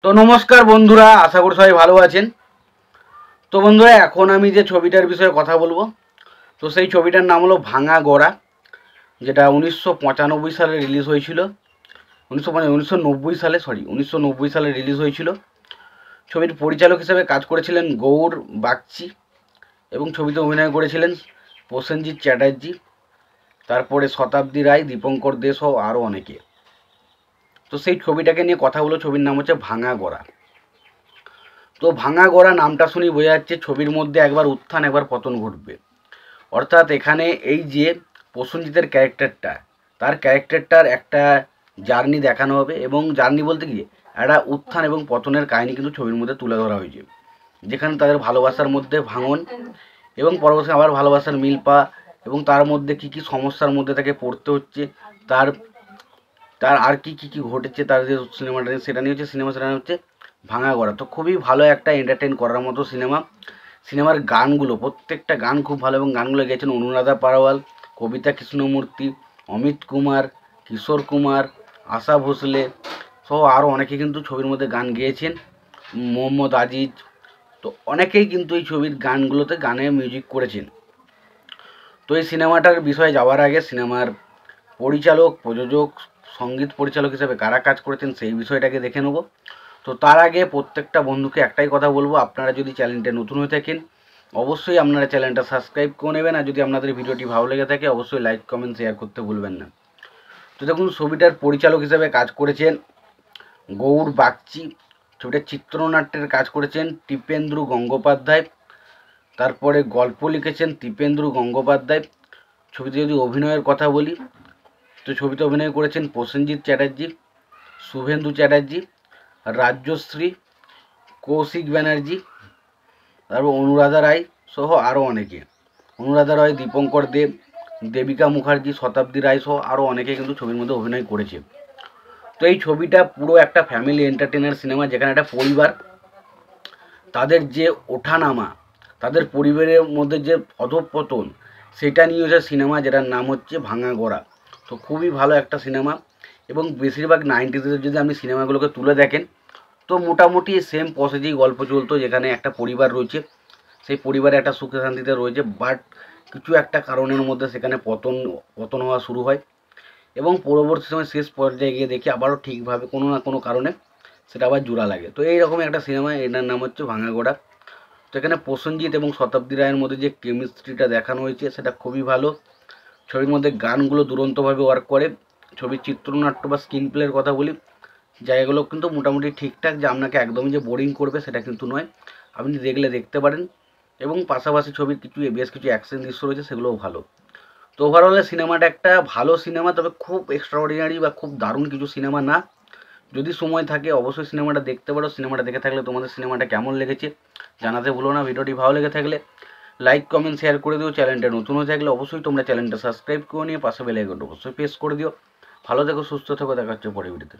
তো নমস্কার বন্ধুরা, আশা করি সবাই ভালো আছেন। তো বন্ধুরা, এখন আমি যে ছবিটার বিষয়ে কথা বলবো, তো সেই ছবিটার নাম হলো ভাঙা গড়া, যেটা 1995 সালে রিলিজ হয়েছিল। 1990 সালে রিলিজ হয়েছিল। ছবির পরিচালক হিসেবে কাজ করেছিলেন গৌর বাগচি এবং ছবিতে অভিনয় করেছিলেন প্রসেনজিৎ চ্যাটার্জি, তারপরে শতাব্দী রায়, দীপঙ্কর দে সহ আরও অনেকে। তো সেই ছবিটাকে নিয়ে কথা হলো, ছবির নাম হচ্ছে ভাঙা গড়া। তো ভাঙা গড়া নামটা শুনি বোঝা যাচ্ছে ছবির মধ্যে একবার উত্থান একবার পতন ঘটবে। অর্থাৎ এখানে এই যে প্রসেনজিতের ক্যারেক্টারটা, তার ক্যারেক্টারটার একটা জার্নি দেখানো হবে, এবং জার্নি বলতে কি একটা উত্থান এবং পতনের কাহিনী কিন্তু ছবির মধ্যে তুলে ধরা হয়েছে, যেখানে তাদের ভালোবাসার মধ্যে ভাঙন এবং পরবর্তী আবার ভালোবাসার মিল পাওয়া, এবং তার মধ্যে কী কী সমস্যার মধ্যে তাকে পড়তে হচ্ছে, তার তার আর কী কী কী ঘটেছে তার যে সিনেমাটা, সেটা নিয়ে হচ্ছে সিনেমা, সেটা হচ্ছে ভাঙা গড়া। তো খুবই ভালো একটা এন্টারটেন করার মতো সিনেমা। সিনেমার গানগুলো, প্রত্যেকটা গান খুব ভালো, এবং গানগুলো গেয়েছেন অনুরাধা পারওয়াল, কবিতা কৃষ্ণমূর্তি, অমিত কুমার, কিশোর কুমার, আশা ভোসলে সহ আরও অনেকে কিন্তু ছবির মধ্যে গান গেয়েছেন, মোহাম্মদ আজিজ। তো অনেকেই কিন্তু এই ছবির গানগুলোতে গানে মিউজিক করেছেন। তো এই সিনেমাটার বিষয়ে যাওয়ার আগে সিনেমার পরিচালক, প্রযোজক, সঙ্গীত পরিচালক হিসেবে কারা কাজ করেছেন সেই বিষয়টাকে দেখে নেব। তো তার আগে প্রত্যেকটা বন্ধুকে একটাই কথা বলবো, আপনারা যদি চ্যানেলটা নতুন হয়ে থাকেন অবশ্যই আপনারা চ্যানেলটা সাবস্ক্রাইব করে নেবেন, আর যদি আপনাদের ভিডিওটি ভালো লেগে থাকে অবশ্যই লাইক কমেন্ট শেয়ার করতে ভুলবেন না। তো দেখুন, ছবিটার পরিচালক হিসেবে কাজ করেছেন গৌর বাগচি, ছবিটার চিত্রনাট্যের কাজ করেছেন টিপেন্দ্র গঙ্গোপাধ্যায়, তারপরে গল্প লিখেছেন টিপেন্দ্র গঙ্গোপাধ্যায়। ছবিতে যদি অভিনয়ের কথা বলি, তো ছবিতে অভিনয় করেছেন প্রসেনজিৎ চ্যাটার্জি, শুভেন্দু চ্যাটার্জি, রাজ্যশ্রী, কৌশিক ব্যানার্জি, তারপর অনুরাধা রায় সহ আরও অনেকে। অনুরাধা রায়, দীপঙ্কর দেব, দেবিকা মুখার্জি, শতাব্দী রায় সহ আরও অনেকে কিন্তু ছবির মধ্যে অভিনয় করেছে। তো এই ছবিটা পুরো একটা ফ্যামিলি এন্টারটেইনার সিনেমা, যেখানে একটা পরিবার তাদের যে ওঠানামা, তাদের পরিবারের মধ্যে যে অধঃপতন, সেটা নিয়ে হচ্ছে সিনেমা, যেটার নাম হচ্ছে ভাঙা গড়া। তো খুবই ভালো একটা সিনেমা, এবং বেশিরভাগ 90s যদি আপনি সিনেমাগুলোকে তুলে দেখেন তো মোটামুটি সেম প্রসেসেই গল্প চলতো, যেখানে একটা পরিবার রয়েছে, সেই পরিবারে একটা সুখে শান্তিতে রয়েছে, বাট কিছু একটা কারণের মধ্যে সেখানে পতন পতন হওয়া শুরু হয়, এবং পরবর্তী সময় শেষ পর্যায়ে গিয়ে দেখি আবারও ঠিকভাবে কোনো না কোনো কারণে সেটা আবার জোড়া লাগে। তো এইরকমই একটা সিনেমা, এটার নাম হচ্ছে ভাঙা গড়া। তো এখানে প্রসেনজিৎ এবং শতাব্দী রায়ের মধ্যে যে কেমিস্ট্রিটা দেখানো হয়েছে সেটা খুবই ভালো। ছবির মধ্যে গানগুলো দুরন্তভাবে ওয়ার্ক করে। ছবির চিত্রনাট্য বা স্ক্রিন প্লের কথা বলি, জায়গাগুলো কিন্তু মোটামুটি ঠিকঠাক, যে আপনাকে একদমই যে বোরিং করবে সেটা কিন্তু নয়, আপনি দেখলে দেখতে পারেন। এবং পাশাপাশি ছবির বেশ কিছু অ্যাকশন দৃশ্য রয়েছে, সেগুলোও ভালো। তো ওভারঅলে সিনেমাটা একটা ভালো সিনেমা, তবে খুব এক্সট্রাঅর্ডিনারি বা খুব দারুণ কিছু সিনেমা না। যদি সময় থাকে অবশ্যই সিনেমাটা দেখতে পারো। সিনেমাটা দেখে থাকলে তোমাদের সিনেমাটা কেমন লেগেছে জানাতে ভুলো না। ভিডিওটি ভালো লেগে থাকলে লাইক কমেন্ট শেয়ার করে দিও। চ্যানেলটা নতুন হয়ে থাকলে অবশ্যই তোমরা চ্যানেলটা সাবস্ক্রাইব করে নিয়ে পাশে বেল আইকনটা অবশ্যই প্রেস করে দিও। ভালো থেকো, সুস্থ থেকো, দেখা হচ্ছে পরের ভিডিওতে।